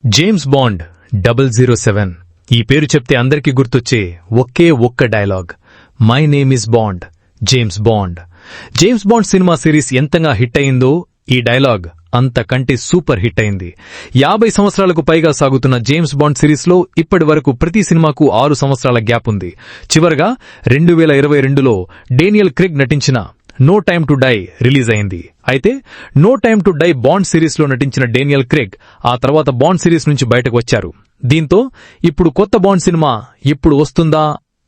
James bond 007 ఈ పేరు చెప్తే అందరికీ గుర్తొచ్చే ఒకే ఒక్క dialogue, my name is bond, James bond. James bond cinema series ఎంతగా హిట్ అయిందో ఈ డైలాగ్ అంతకంటే సూపర్ హిట్ అయింది. 50 సంవత్సరాలకు పైగా సాగుతున్న జేమ్స్ బాండ్ సిరీస్ లో ఇప్పటి వరకు ప్రతి సినిమాకు 6 సంవత్సరాల గ్యాప్ ఉంది. చివరగా 2022లో డేనియల్ క్రెగ్ నటించిన no time to die release అయింది. అయితే no time to die Bond series లో నటించిన డేనియల్ క్రెగ్ ఆ తర్వాత బాండ్ సిరీస్ నుంచి బయటకు వచ్చారు. దీంతో ఇప్పుడు కొత్త బాండ్ సినిమా ఎప్పుడు వస్తుందా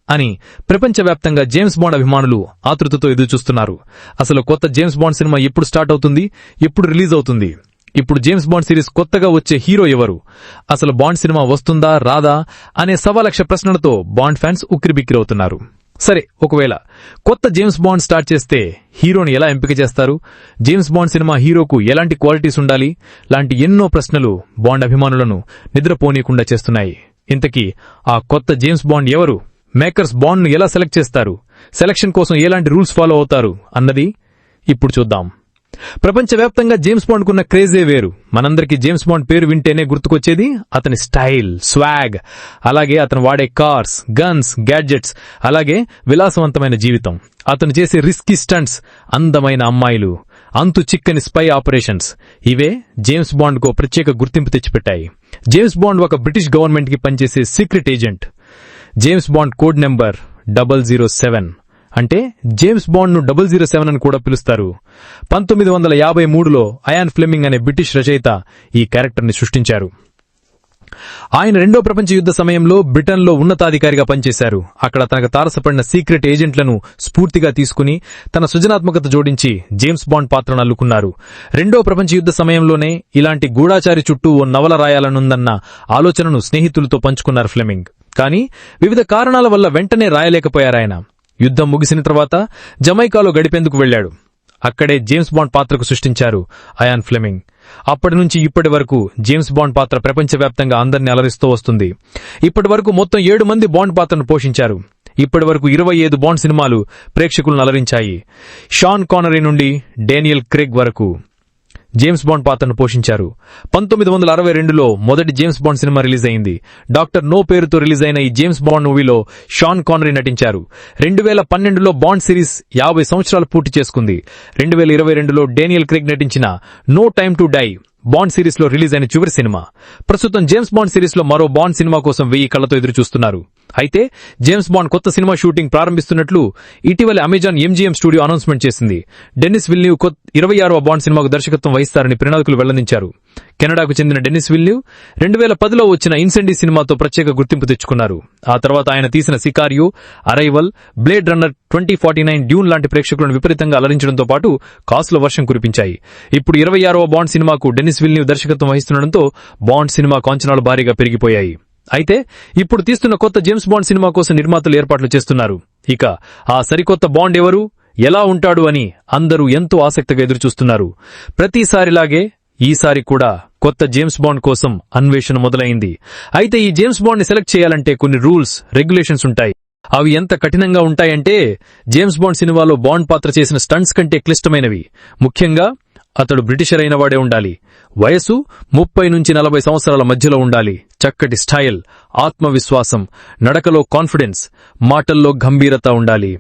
అని ప్రపంచవ్యాప్తంగా జేమ్స్ బాండ్ అభిమానులు ఆతృతతో ఎదురుచూస్తున్నారు. అసలు కొత్త జేమ్స్ బాండ్ సినిమా ఎప్పుడు స్టార్ట్ అవుతుంది, ఎప్పుడు రిలీజ్ అవుతుంది, ఇప్పుడు జేమ్స్ బాండ్ సిరీస్ కొత్తగా వచ్చే హీరో ఎవరు, అసలు బాండ్ సినిమా వస్తుందా రాదా అనే 1,00,000 ప్రశ్నలతో బాండ్ ఫ్యాన్స్ ఉక్కిరిబిక్కిరవుతున్నారు. సరే, ఒకవేళ కొత్త జేమ్స్ బాండ్ స్టార్ట్ చేస్తే హీరోని ఎలా ఎంపిక చేస్తారు, జేమ్స్ బాండ్ సినిమా హీరోకు ఎలాంటి క్వాలిటీస్ ఉండాలి లాంటి ఎన్నో ప్రశ్నలు బాండ్ అభిమానులను నిద్రపోనీయకుండా చేస్తున్నాయి. ఇంతకీ ఆ కొత్త జేమ్స్ బాండ్ ఎవరు, మేకర్స్ బాండ్ ను ఎలా సెలెక్ట్ చేస్తారు, సెలక్షన్ కోసం ఎలాంటి రూల్స్ ఫాలో అవుతారు అన్నది ఇప్పుడు చూద్దాం. ప్రపంచవ్యాప్తంగా జేమ్స్ బాండ్ కున్న క్రేజే వేరు. మనందరికీ జేమ్స్ బాండ్ పేరు వింటేనే గుర్తుకొచ్చేది అతని స్టైల్, స్వాగ్, అలాగే అతను వాడే కార్స్, గన్స్, గ్యాడ్జెట్స్, అలాగే విలాసవంతమైన జీవితం, అతను చేసే రిస్కీ స్టంట్స్, అందమైన అమ్మాయిలు, అంతు చిక్కని స్పై ఆపరేషన్స్, ఇవే జేమ్స్ బాండ్ కు ప్రత్యేక గుర్తింపు తెచ్చిపెట్టాయి. జేమ్స్ బాండ్ ఒక బ్రిటిష్ గవర్నమెంట్ కి పనిచేసే secret agent. James bond code number 007 అంటే జేమ్స్ బాండ్ ను 007 అని కూడా పిలుస్తారు. 1953లో అయాన్ ఫ్లెమింగ్ అనే బ్రిటిష్ రచయిత ఈ క్యారెక్టర్ ని సృష్టించారు. ఆయన రెండో ప్రపంచ యుద్ధ సమయంలో బ్రిటన్లో ఉన్నతాధికారిగా పనిచేశారు. అక్కడ తనకు తారసపడిన సీక్రెట్ ఏజెంట్లను స్ఫూర్తిగా తీసుకుని తన సృజనాత్మకత జోడించి జేమ్స్ బాండ్ పాత్రను అల్లుకున్నారు. రెండో ప్రపంచ యుద్ధ సమయంలోనే ఇలాంటి గూఢాచారి చుట్టూ ఓ నవల రాయాలనుందన్న ఆలోచనను స్నేహితులతో పంచుకున్నారు ఫ్లెమింగ్. కానీ వివిధ కారణాల వల్ల వెంటనే రాయలేకపోయారాయన. యుద్ధం ముగిసిన తర్వాత జమైకాలో గడిపేందుకు వెళ్లాడు. అక్కడే జేమ్స్ బాండ్ పాత్రకు సృష్టించారు అయాన్ ఫ్లెమింగ్. అప్పటి నుంచి ఇప్పటి వరకు జేమ్స్ బాండ్ పాత్ర ప్రపంచవ్యాప్తంగా అందరినీ అలరిస్తూ వస్తుంది. ఇప్పటి వరకు మొత్తం 7 మంది బాండ్ పాత్రను పోషించారు. ఇప్పటి వరకు 25 బాండ్ సినిమాలు ప్రేక్షకులను అలరించాయి. షాన్ కానరీ నుండి డేనియల్ క్రెగ్ వరకు జేమ్స్ బాండ్ పాత్రను పోషించారు. 1962లో మొదటి జేమ్స్ బాండ్ సినిమా రిలీజ్ అయింది. డాక్టర్ నో పేరుతో రిలీజ్ అయిన ఈ జేమ్స్ బాండ్ మూవీలో షాన్ కానరీ నటించారు. 2012లో బాండ్ సిరీస్ 50 సంవత్సరాలు పూర్తి చేసుకుంది. 2022లో డేనియల్ క్రెగ్ నటించిన no time to die Bond series లో రిలీజ్ అయిన చివరి సినిమా. ప్రస్తుతం జేమ్స్ బాండ్ సిరీస్ లో మరో బాండ్ సినిమా కోసం 1000 కళ్లతో ఎదురు చూస్తున్నారు. అయితే జేమ్స్ బాండ్ కొత్త సినిమా షూటింగ్ ప్రారంభిస్తున్నట్లు ఇటీవల అమెజాన్ MGM స్టూడియో అనౌన్స్మెంట్ చేసింది. డెన్నిస్ విల్న్యూవ్ 26వ బాండ్ సినిమాకు దర్శకత్వం వహిస్తారని ప్రణాళికలు వెల్లడించారు. కెనడాకు చెందిన డెన్నిస్ విల్న్యూవ్ 2010లో వచ్చిన ఇన్సెండీ సినిమాతో ప్రత్యేక గుర్తింపు తెచ్చుకున్నారు. ఆ తర్వాత ఆయన తీసిన సికారియో, అరైవల్, బ్లేడ్ రన్నర్ 2049, డ్యూన్ లాంటి ప్రేక్షకులను విపరీతంగా అలరించడంతో పాటు కాసుల వర్షం కురిపించాయి. ఇప్పుడు 26వ బాండ్ సినిమాకు డెన్నిస్ విల్న్యూవ్ దర్శకత్వం వహిస్తుండటంతో బాండ్ సినిమా కాంచనాలు భారీగా పెరిగిపోయాయి. అయితే ఇప్పుడు తీస్తున్న కొత్త జేమ్స్ బాండ్ సినిమా కోసం నిర్మాతలు ఏర్పాట్లు చేస్తున్నారు. ఇక ఆ సరికొత్త బాండ్ ఎవరు, ఎలా ఉంటాడు అని అందరూ ఎంతో ఆసక్తిగా ఎదురుచూస్తున్నారు. ప్రతిసారిలాగే ఈసారి కూడా కొత్త జేమ్స్ బాండ్ కోసం అన్వేషణ మొదలైంది. అయితే ఈ జేమ్స్ బాండ్ ని సెలెక్ట్ చేయాలంటే కొన్ని రూల్స్, రెగ్యులేషన్స్ ఉంటాయి. అవి ఎంత కఠినంగా ఉంటాయంటే జేమ్స్ బాండ్ సినిమాలో బాండ్ పాత్ర చేసిన స్టంట్స్ కంటే క్లిష్టమైనవి. ముఖ్యంగా అతడు బ్రిటిషర్ అయిన వాడే ఉండాలి. వయసు 30 నుంచి 40 సంవత్సరాల మధ్యలో ఉండాలి. చక్కటి స్టైల్, ఆత్మవిశ్వాసం, నడకలో కాన్ఫిడెన్స్, మాటల్లో గంభీరత ఉండాలి.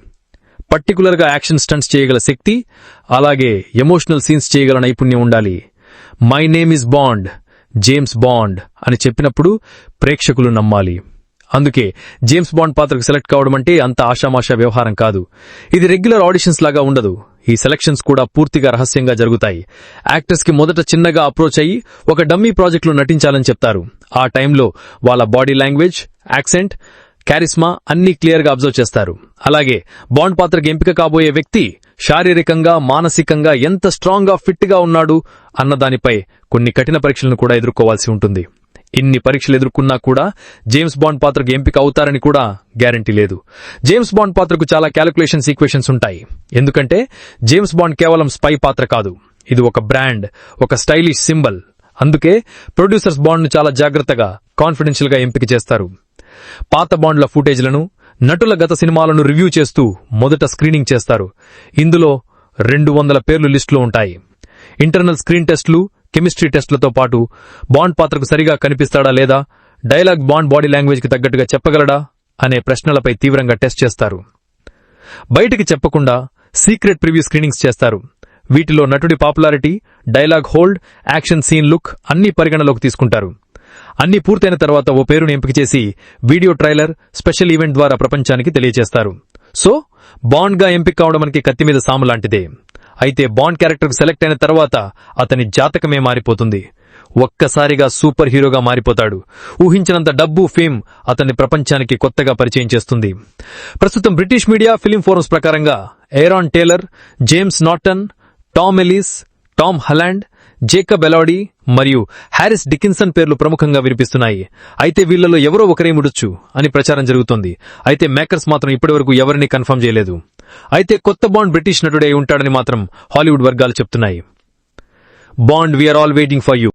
పర్టికులర్ గా యాక్షన్ స్టంట్స్ చేయగల శక్తి, అలాగే ఎమోషనల్ సీన్స్ చేయగల నైపుణ్యం ఉండాలి. My name is bond, James bond అని చెప్పినప్పుడు ప్రేక్షకులు నమ్మాలి. అందుకే జేమ్స్ బాండ్ పాత్రకు సెలెక్ట్ కావడం అంటే అంత ఆషామాషా వ్యవహారం కాదు. ఇది రెగ్యులర్ ఆడిషన్స్ లాగా ఉండదు. ఈ సెలక్షన్స్ కూడా పూర్తిగా రహస్యంగా జరుగుతాయి. యాక్టర్స్ కి మొదట చిన్నగా అప్రోచ్ అయ్యి ఒక డమ్మీ ప్రాజెక్టులో నటించాలని చెప్తారు. ఆ టైంలో వాళ్ళ బాడీ లాంగ్వేజ్, యాక్సెంట్, క్యారిస్మా అన్నీ క్లియర్ గా అబ్జర్వ్ చేస్తారు. అలాగే బాండ్ పాత్రకు ఎంపిక కాబోయే వ్యక్తి శారీరకంగా, మానసికంగా ఎంత స్ట్రాంగ్ గా, ఫిట్ గా ఉన్నాడు అన్న దానిపై కొన్ని కఠిన పరీక్షలను కూడా ఎదుర్కోవాల్సి ఉంటుంది. ఇన్ని పరీక్షలు ఎదుర్కొన్నా కూడా జేమ్స్ బాండ్ పాత్రకు ఎంపిక అవుతారని కూడా గ్యారంటీ లేదు. జేమ్స్ బాండ్ పాత్రకు చాలా క్యాలిక్యులేషన్స్, ఈక్వేషన్స్ ఉంటాయి. ఎందుకంటే జేమ్స్ బాండ్ కేవలం స్పై పాత్ర కాదు, ఇది ఒక బ్రాండ్, ఒక స్టైలిష్ సింబల్. అందుకే ప్రొడ్యూసర్స్ బాండ్ ను చాలా జాగ్రత్తగా, కాన్ఫిడెన్షియల్ గా ఎంపిక చేస్తారు. పాత బాండ్ల ఫుటేజ్లను, నటుల గత సినిమాలను రివ్యూ చేస్తూ మొదట స్క్రీనింగ్ చేస్తారు. ఇందులో 200 పేర్లు లిస్టులో ఉంటాయి. ఇంటర్నల్ స్క్రీన్ టెస్టులు, కెమిస్ట్రీ టెస్టులతో పాటు బాండ్ పాత్రకు సరిగా కనిపిస్తాడా లేదా, డైలాగ్ బాండ్ బాడీ లాంగ్వేజ్కి తగ్గట్టుగా చెప్పగలడా అనే ప్రశ్నలపై తీవ్రంగా టెస్ట్ చేస్తారు. బయటికి చెప్పకుండా సీక్రెట్ ప్రివ్యూ స్క్రీనింగ్స్ చేస్తారు. వీటిలో నటుడి popularity, dialogue hold, action scene look అన్నీ పరిగణలోకి తీసుకుంటారు. అన్ని పూర్తయిన తర్వాత ఓ పేరును ఎంపిక చేసి వీడియో ట్రైలర్, స్పెషల్ ఈవెంట్ ద్వారా ప్రపంచానికి తెలియజేస్తారు. సో బాండ్గా ఎంపిక కావడం మనకి కత్తి మీద సాము లాంటిదే. అయితే బాండ్ క్యారెక్టర్కు సెలెక్ట్ అయిన తర్వాత అతని జాతకమే మారిపోతుంది. ఒక్కసారిగా సూపర్ హీరోగా మారిపోతాడు. ఊహించినంత డబ్బు, ఫేమ్ అతన్ని ప్రపంచానికి కొత్తగా పరిచయం చేస్తుంది. ప్రస్తుతం బ్రిటిష్ మీడియా, ఫిలిం ఫోరమ్స్ ప్రకారంగా Aaron Taylor, James Norton, Tom Ellis, Tom Holland, Jacob Elordi మరియు హ్యారిస్ డికిన్సన్ పేర్లు ప్రముఖంగా వినిపిస్తున్నాయి. అయితే వీళ్లలో ఎవరో ఒకరే ముడొచ్చు అని ప్రచారం జరుగుతోంది. అయితే మేకర్స్ మాత్రం ఇప్పటివరకు ఎవరిని కన్ఫర్మ్ చేయలేదు. అయితే కొత్త బాండ్ బ్రిటిష్ నటుడే ఉంటాడని మాత్రం హాలీవుడ్ వర్గాలు చెప్తున్నాయి. Bond we are all waiting for you.